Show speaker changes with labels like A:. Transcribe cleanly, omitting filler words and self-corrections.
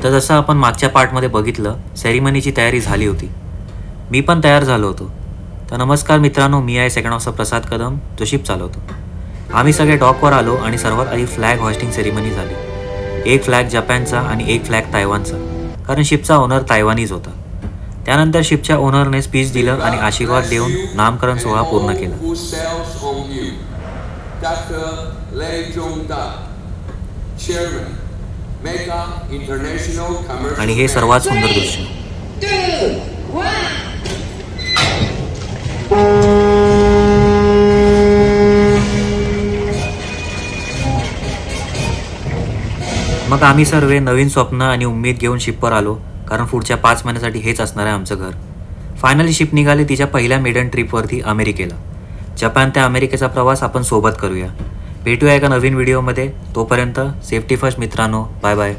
A: तर जसं आपण मागच्या पार्टमध्ये बघितलं, सेरेमनीची तयारी झाली होती. मी पण तयार झालो होतो. तर नमस्कार मित्रांनो, मी आहे सेकंड ऑफिसर प्रसाद कदम, जो शिप चालवतो. आम्ही सगळे डॉकवर आलो आणि सर्वात आधी फ्लॅग हॉस्टिंग सेरेमनी झाली. एक फ्लॅग जपानचा आणि एक फ्लॅग तायवानचा, कारण शिपचा ओनर तायवानीज होता. त्यानंतर शिपच्या ओनरने स्पीच दिलं आणि आशीर्वाद देऊन नामकरण सोहळा पूर्ण केला. आणि हे सर्वात सुंदर दृश्य. मग आम्ही सर्व नवीन स्वप्न आणि उमेद घेऊन शिपवर आलो, कारण पुढच्या 5 महिन्यासाठी हेच असणार आहे आमचं घर. फायनली शिप निघाली तिच्या पहिल्या मेडन ट्रिपवरती अमेरिकेला. जपान ते अमेरिकेचा प्रवास आपण सोबत करूया. भेटूया एका नवीन व्हिडिओमध्ये. तोपर्यंत सेफ्टी फर्स्ट मित्रांनो. Bye bye.